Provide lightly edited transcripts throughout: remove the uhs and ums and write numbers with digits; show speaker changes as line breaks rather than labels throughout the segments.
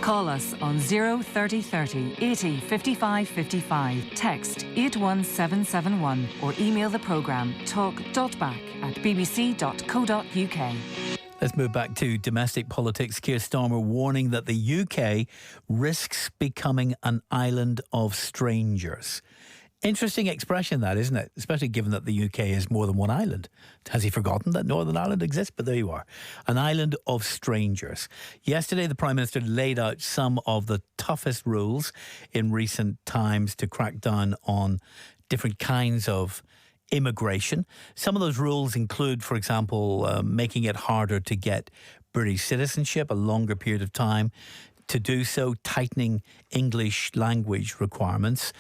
Call us on 030 30 80 55 55, text 81771 or email the programme talk.back@bbc.co.uk.
Let's move back to domestic politics. Keir Starmer warning that the UK risks becoming an island of strangers. Interesting expression that, isn't it? Especially given that the UK is more than one island. Has he forgotten that Northern Ireland exists? But there you are. An island of strangers. Yesterday, the Prime Minister laid out some of the toughest rules in recent times to crack down on different kinds of immigration. Some of those rules include, for example, making it harder to get British citizenship, a longer period of time to do so, tightening English language requirements.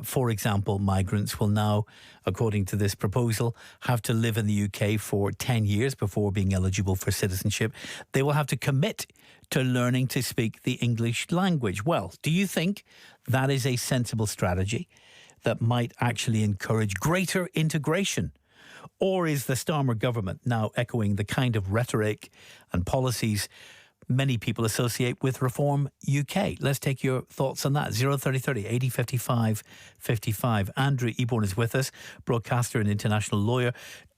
For example, migrants will now, according to this proposal, have to live in the UK for 10 years before being eligible for citizenship. They will have to commit to learning to speak the English language. Well, do you think that is a sensible strategy that might actually encourage greater integration? Or is the Starmer government now echoing the kind of rhetoric and policies many people associate with Reform UK? Let's take your thoughts on that. 030 30 80 55 55. Andrew Eborn is with us, broadcaster and international lawyer.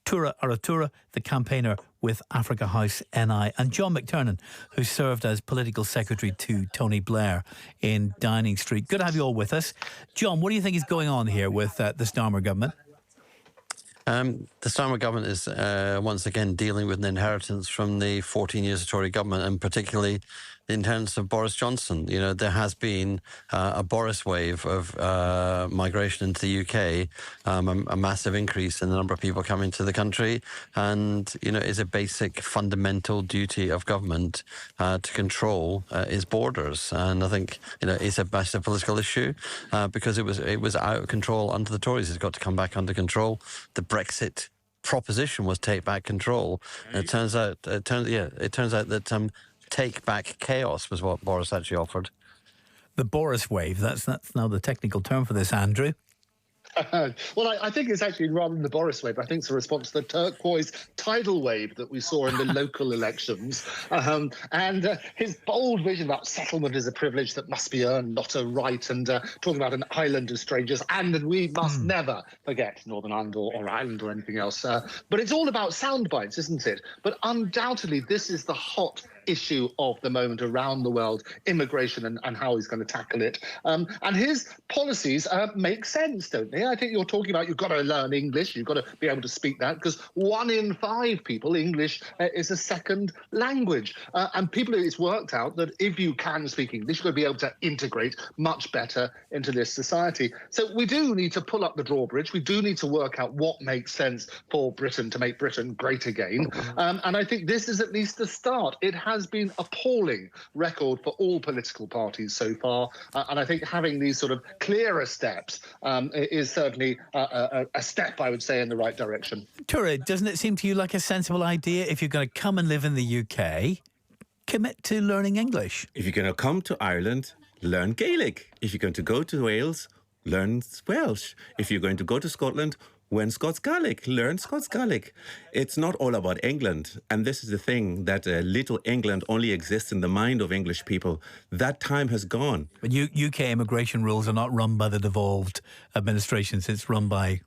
Tura Aratura, the campaigner with Africa House NI, and John McTernan, who served as political secretary to Tony Blair in Downing Street. Good to have you all with us. John, what do you think is going on here with the Starmer government?
The Starmer government is once again dealing with an inheritance from the 14 years of Tory government, and particularly the inheritance of Boris Johnson. You know, there has been a Boris wave of migration into the UK, a massive increase in the number of people coming to the country, and, you know, it's a basic fundamental duty of government to control its borders. And I think, you know, it's a massive political issue because it was out of control under the Tories. It's got to come back under control. The Brexit proposition was take back control. And it turns out that take back chaos was what Boris actually offered.
The Boris wave, that's now the technical term for this, Andrew.
Well, I think it's actually rather than the Boris wave. I think it's a response to the turquoise tidal wave that we saw in the local elections. And his bold vision about settlement is a privilege that must be earned, not a right, and talking about an island of strangers. And we must never forget Northern Ireland or Ireland or anything else. But it's all about sound bites, isn't it? But undoubtedly, this is the hot issue of the moment around the world, immigration and how he's going to tackle it. And his policies make sense, don't they? I think you're talking about you've got to learn English, you've got to be able to speak that, because 1 in 5 people, English is a second language. And it's worked out that if you can speak English, you're going to be able to integrate much better into this society. So we do need to pull up the drawbridge. We do need to work out what makes sense for Britain to make Britain great again. And I think this is at least the start. It has been appalling record for all political parties so far, and I think having these sort of clearer steps is certainly a step, I would say, in the right direction.
Tura, doesn't it seem to you like a sensible idea? If you're going to come and live in the UK, commit to learning English.
If you're going to come to Ireland, learn Gaelic. If you're going to go to Wales, learn Welsh. If you're going to go to Scotland, learn Scots Gaelic. It's not all about England. And this is the thing, that little England only exists in the mind of English people. That time has gone.
But UK immigration rules are not run by the devolved administrations. It's run by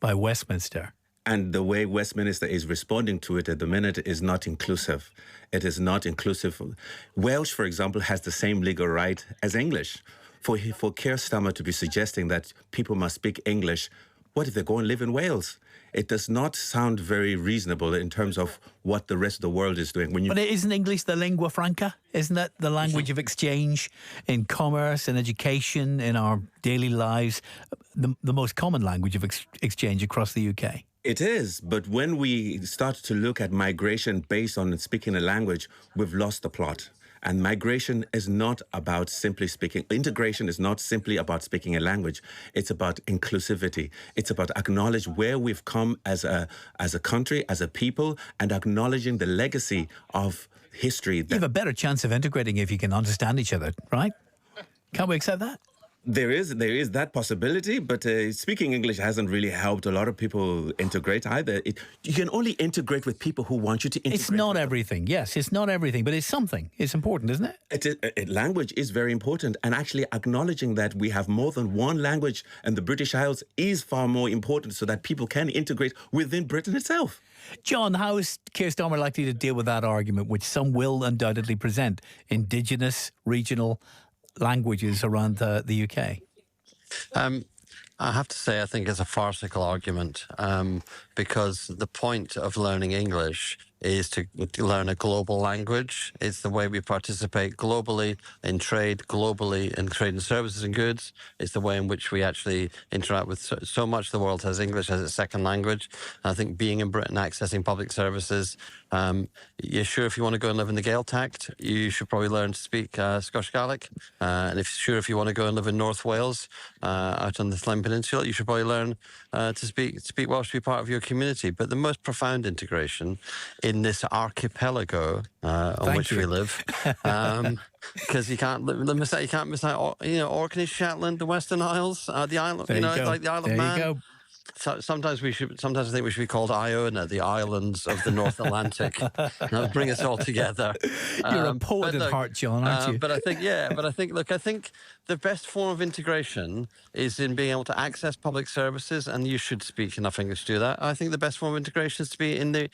Westminster.
And the way Westminster is responding to it at the minute is not inclusive. It is not inclusive. Welsh, for example, has the same legal right as English. For Keir Starmer to be suggesting that people must speak English, what if they go and live in Wales? It does not sound very reasonable in terms of what the rest of the world is doing.
But isn't English the lingua franca? Isn't that the language of exchange in commerce, in education, in our daily lives? The most common language of exchange across the UK?
It is, but when we start to look at migration based on speaking a language, we've lost the plot. And migration is not about simply speaking. Integration is not simply about speaking a language. It's about inclusivity. It's about acknowledging where we've come as a country, as a people, and acknowledging the legacy of history.
You have a better chance of integrating if you can understand each other, right? Can't we accept that?
There is that possibility, but speaking English hasn't really helped a lot of people integrate either. You can only integrate with people who want you to integrate.
It's not everything. Yes, it's not everything, but it's something. It's important, isn't it?
Language is very important, and actually acknowledging that we have more than one language and the British Isles is far more important so that people can integrate within Britain itself.
John, how is Keir Starmer likely to deal with that argument, which some will undoubtedly present, indigenous, regional languages around the UK?
I have to say, I think it's a farcical argument because the point of learning English is to learn a global language. It's the way we participate globally in trade, globally in trade and services and goods. It's the way in which we actually interact with so much of the world has English as its second language. And I think being in Britain, accessing public services, you're sure if you want to go and live in the Gaeltacht, you should probably learn to speak Scottish Gaelic. And if you want to go and live in North Wales, out on the Llyn Peninsula, you should probably learn to speak Welsh to be part of your community. But the most profound integration in this archipelago on which we live, because you can't miss out. Orkney, Shetland, the Western Isles, the island. Like the Isle of Man.
There you go.
So sometimes I think we should be called Iona, the islands of the North Atlantic. That'll bring us all together.
You're a poet at heart, John, aren't you?
But I think the best form of integration is in being able to access public services, and you should speak enough English to do that. I think the best form of integration is to be in the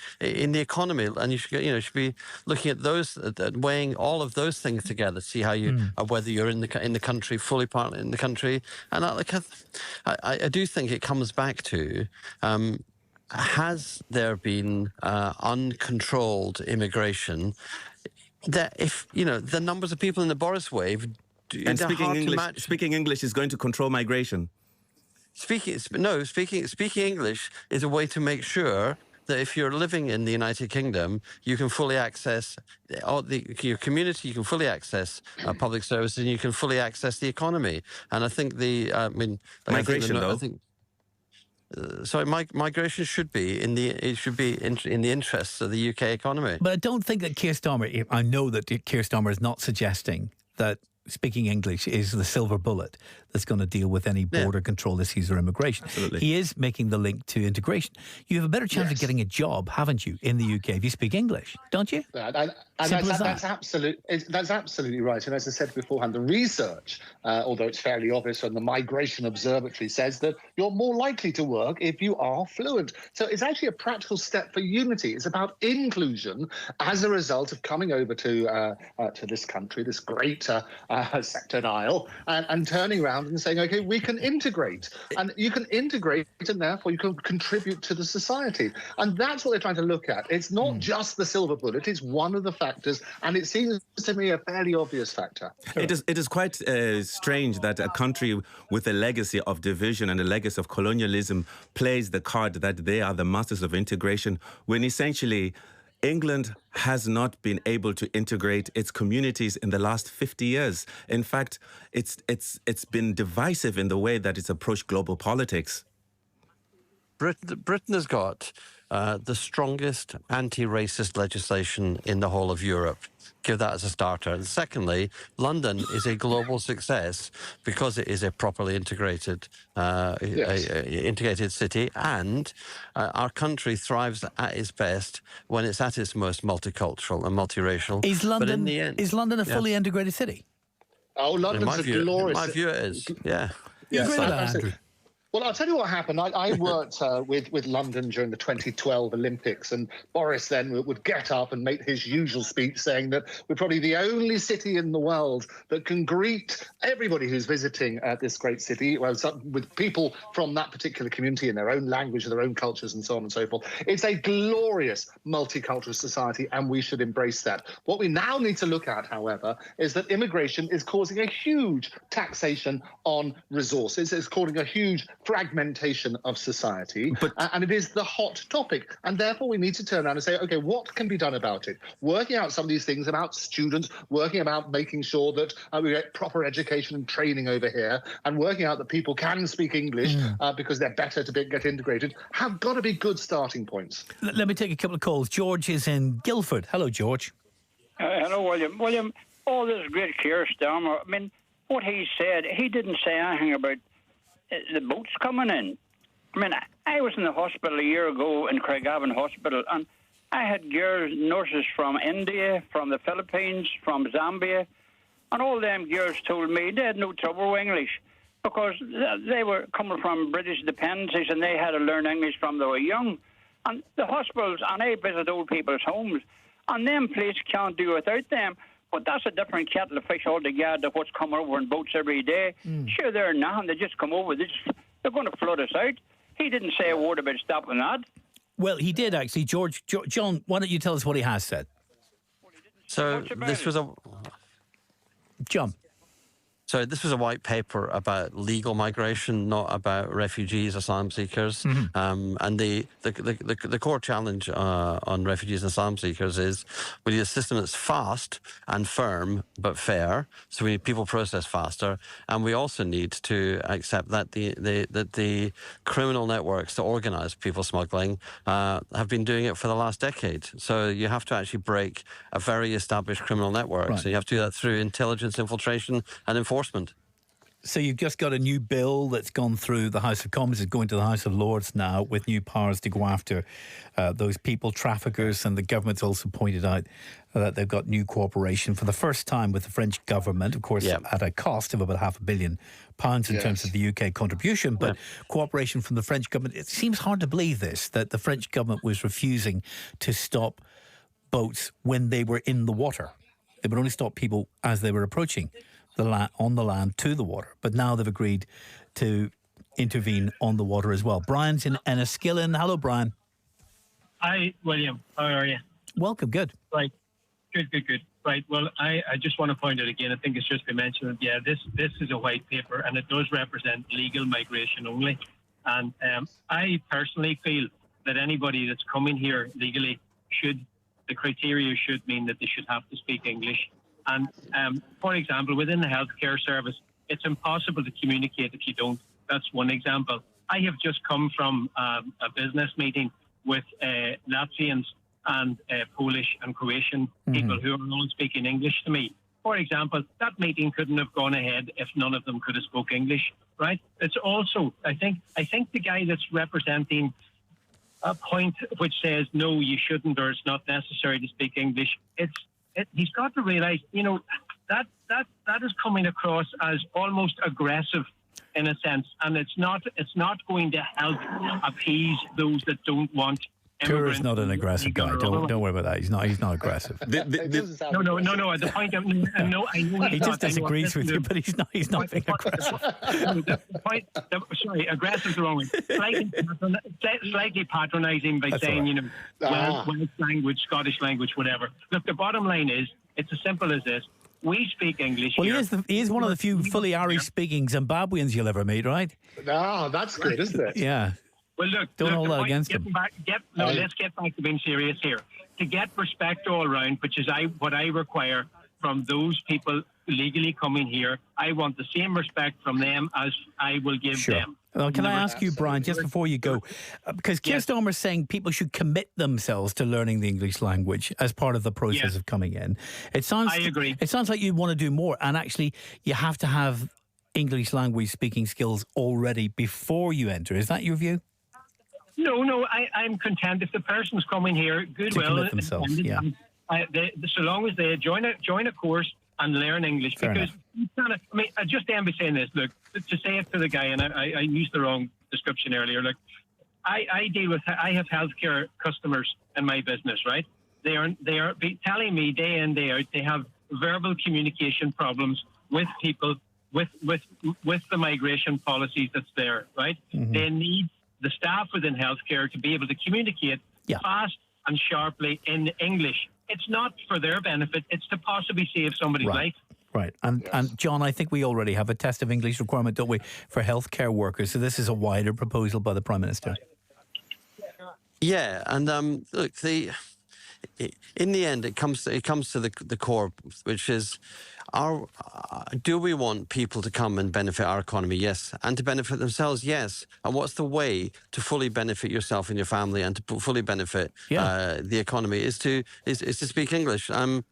economy, and you should be looking at those, weighing all of those things together, see how you whether you're in the country, fully part in the country, and I do think it comes back to. Has there been uncontrolled immigration? That if the numbers of people in the Boris wave,
and speaking English is going to control migration.
Speaking English is a way to make sure that if you're living in the United Kingdom, you can fully access your community, you can fully access public services, and you can fully access the economy. And I think migration should be in the interests of the UK economy.
But I don't think that Keir Starmer. I know that Keir Starmer is not suggesting that speaking English is the silver bullet that's going to deal with any border control issues or immigration.
Absolutely.
He is making the link to integration. You have a better chance of getting a job, haven't you, in the UK if you speak English, don't you?
That's absolutely right. And as I said beforehand, the research, although it's fairly obvious, and the Migration Observatory says that you're more likely to work if you are fluent. So it's actually a practical step for unity. It's about inclusion as a result of coming over to this country, this great sectored isle, and turning around and saying, okay, we can integrate. And you can integrate, and therefore you can contribute to the society. And that's what they're trying to look at. It's not just the silver bullet. It's one of the factors, and it seems to me a fairly obvious factor.
It is quite strange that a country with a legacy of division and a legacy of colonialism plays the card that they are the masters of integration, when essentially England has not been able to integrate its communities in the last 50 years. In fact, it's been divisive in the way that it's approached global politics.
Britain has got the strongest anti-racist legislation in the whole of Europe. Give that as a starter. And secondly, London is a global success because it is a properly integrated integrated city, and our country thrives at its best when it's at its most multicultural and multiracial.
Is London,
but in the end,
is London a fully integrated city?
Oh, London's a glorious...
In my view, it is, yeah.
You agree with that, Andrew?
Well, I'll tell you what happened. I worked with London during the 2012 Olympics, and Boris then would get up and make his usual speech saying that we're probably the only city in the world that can greet everybody who's visiting this great city, with people from that particular community in their own language, their own cultures, and so on and so forth. It's a glorious multicultural society, and we should embrace that. What we now need to look at, however, is that immigration is causing a huge taxation on resources. It's causing a huge fragmentation of society, and it is the hot topic. And therefore, we need to turn around and say, OK, what can be done about it? Working out some of these things about students, working about making sure that we get proper education and training over here, and working out that people can speak English because they're better to get integrated, have got to be good starting points.
Let me take a couple of calls. George is in Guildford. Hello, George.
Hello, William. William, all this great Keir Starmer, I mean, what he said, he didn't say anything about the boats coming in. I mean, I was in the hospital a year ago in Craigavon Hospital, and I had girls, nurses from India, from the Philippines, from Zambia, and all them girls told me they had no trouble with English because they were coming from British dependencies and they had to learn English from they were young. And the hospitals, and I visit old people's homes, and them places can't do without them. But that's a different kettle of fish altogether to what's coming over in boats every day. Sure, they're nothing. They just come over. They're going to flood us out. He didn't say a word about stopping that.
Well, he did, actually. John, why don't you tell us what he has said?
So this was
John.
So this was a white paper about legal migration, not about refugees, asylum seekers. And the core challenge on refugees and asylum seekers is we need a system that's fast and firm but fair. So we need people processed faster, and we also need to accept that the criminal networks that organise people smuggling have been doing it for the last decade. So you have to actually break a very established criminal network.
Right.
So you have to do that through intelligence, infiltration, and enforcement.
So you've just got a new bill that's gone through the House of Commons, is going to the House of Lords now with new powers to go after those people traffickers, and the government's also pointed out that they've got new cooperation for the first time with the French government, of course, at a cost of about £500 million in terms of the UK contribution, but cooperation from the French government. It seems hard to believe that the French government was refusing to stop boats when they were in the water. They would only stop people as they were approaching on the land to the water, but now they've agreed to intervene on the water as well. Brian's in Enniskillen. Hello, Brian.
Hi, William. How are you?
Welcome. Good.
Right. Good. Right. Well, I just want to point out again, I think it's just been mentioned, this is a white paper and it does represent legal migration only. And I personally feel that anybody that's coming here legally the criteria should mean that they should have to speak English. And, for example, within the healthcare service, it's impossible to communicate if you don't. That's one example. I have just come from a business meeting with Latvians and Polish and Croatian people who are all speaking English to me. For example, that meeting couldn't have gone ahead if none of them could have spoke English, right? It's also, I think the guy that's representing a point which says, no, you shouldn't, or it's not necessary to speak English, he's got to realise, that is coming across as almost aggressive in a sense, and it's not going to help appease those that don't want.
Tour is not an aggressive guy. Don't worry about that. He's not aggressive.
No. The point of I know
he just disagrees with you, but he's not being aggressive.
Aggressive is the wrong way. Slightly patronising by saying, Welsh language, Scottish language, whatever. Look, the bottom line is, it's as simple as this. We speak English.
Well,
here.
he is one of the few fully Irish-speaking Zimbabweans you'll ever meet, right?
No, that's good, isn't it?
Yeah.
Well, look,
don't hold that against him.
Let's get back to being serious here. To get respect all round, which is what I require from those people legally coming here, I want the same respect from them as I will give them.
Well, can I ask you, Brian, just before you go, because Keir Starmer's saying people should commit themselves to learning the English language as part of the process of coming in. I
agree.
It sounds like you want to do more, and actually you have to have English language speaking skills already before you enter. Is that your view?
No, I'm content if the person's coming here, goodwill,
to commit themselves,
so long as they join a course and learn English.
Fair
because I just end by saying this. Look, to say it to the guy, and I used the wrong description earlier. Look, I have healthcare customers in my business, right? They are telling me day in, day out they have verbal communication problems with people with the migration policies that's there, right? They need the staff within healthcare to be able to communicate fast and sharply in English. It's not for their benefit, it's to possibly save somebody's life.
Right. And John, I think we already have a test of English requirement, don't we, for healthcare workers. So this is a wider proposal by the Prime Minister.
Yeah, and look, in the end, it comes to the core, which is, do we want people to come and benefit our economy? Yes. And to benefit themselves? Yes. And what's the way to fully benefit yourself and your family and to fully benefit the economy is to speak English. I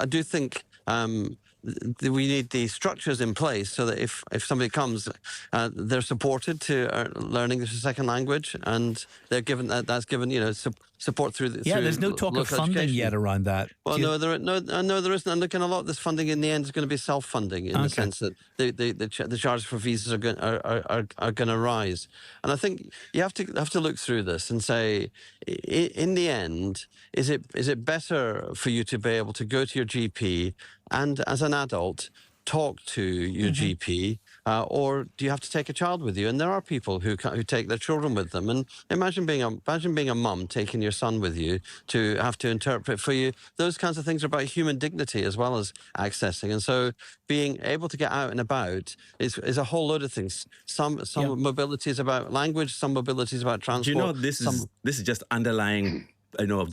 do think we need the structures in place so that if somebody comes, they're supported to learning this second language, and they're given that's given support through.
There's no talk of funding
education
yet around that.
Well, no, there isn't. And looking, a lot of this funding in the end is going to be self-funding in the sense that the charges for visas are going to rise. And I think you have to look through this and say, in the end, is it better for you to be able to go to your GP and, as an adult, talk to your GP, or do you have to take a child with you? And there are people who take their children with them. And imagine being a mum taking your son with you to have to interpret for you. Those kinds of things are about human dignity as well as accessing. And so being able to get out and about is a whole load of things. Some mobility is about language, some mobility is about transport.
This is just underlying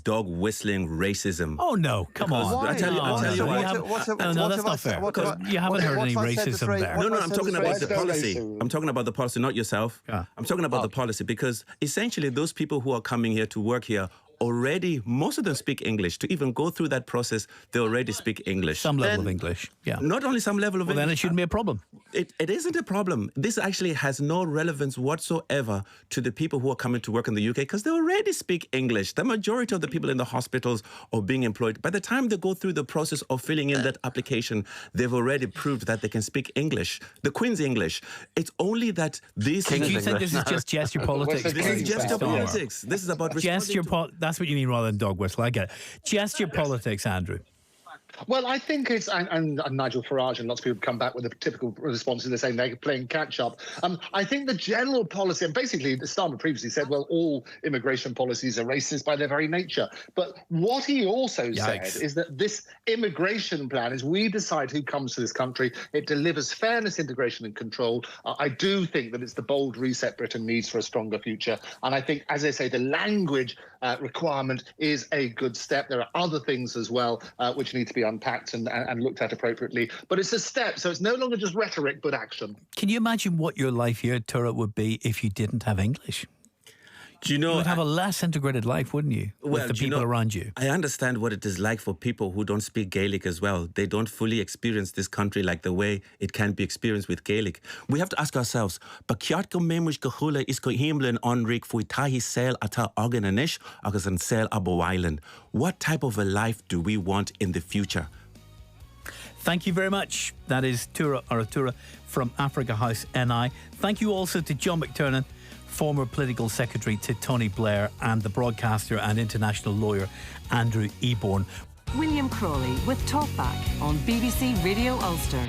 dog whistling racism.
Oh no, come on!
I tell you
no, that's not fair. You haven't heard any racism there.
No, I'm talking about the policy. I'm talking about the policy, not yourself.
Yeah.
I'm talking about the policy, because essentially those people who are coming here to work here already, most of them speak English. To even go through that process, they already speak English.
Some level of English, yeah.
Not only some level of English.
Well, then it shouldn't be a problem.
It isn't a problem. This actually has no relevance whatsoever to the people who are coming to work in the UK, because they already speak English. The majority of the people in the hospitals or being employed, by the time they go through the process of filling in that application, they've already proved that they can speak English. The Queen's English. It's only that these...
Do you think this is just gesture politics?
This is gesture politics. This is about...
That's what you mean rather than dog whistle. I get it. Gesture politics, Andrew.
Well, I think it's, and Nigel Farage and lots of people come back with a typical response, and they're saying they're playing catch-up. I think the general policy, and basically Starmer previously said, well, all immigration policies are racist by their very nature. But what he also said is that this immigration plan is we decide who comes to this country. It delivers fairness, integration and control. I do think that it's the bold reset Britain needs for a stronger future. And I think, as I say, the language requirement is a good step. There are other things as well which need to be unpacked and looked at appropriately. But it's a step, so it's no longer just rhetoric, but action.
Can you imagine what your life here at Tura would be if you didn't have English?
Do you know,
you would have a less integrated life, wouldn't you, with the people around you?
I understand what it is like for people who don't speak Gaelic as well. They don't fully experience this country like the way it can be experienced with Gaelic. We have to ask ourselves, what type of a life do we want in the future?
Thank you very much. That is Tura from Africa House NI. Thank you also to John McTernan, former political secretary to Tony Blair, and the broadcaster and international lawyer Andrew Eborn.
William Crawley with Talkback on BBC Radio Ulster.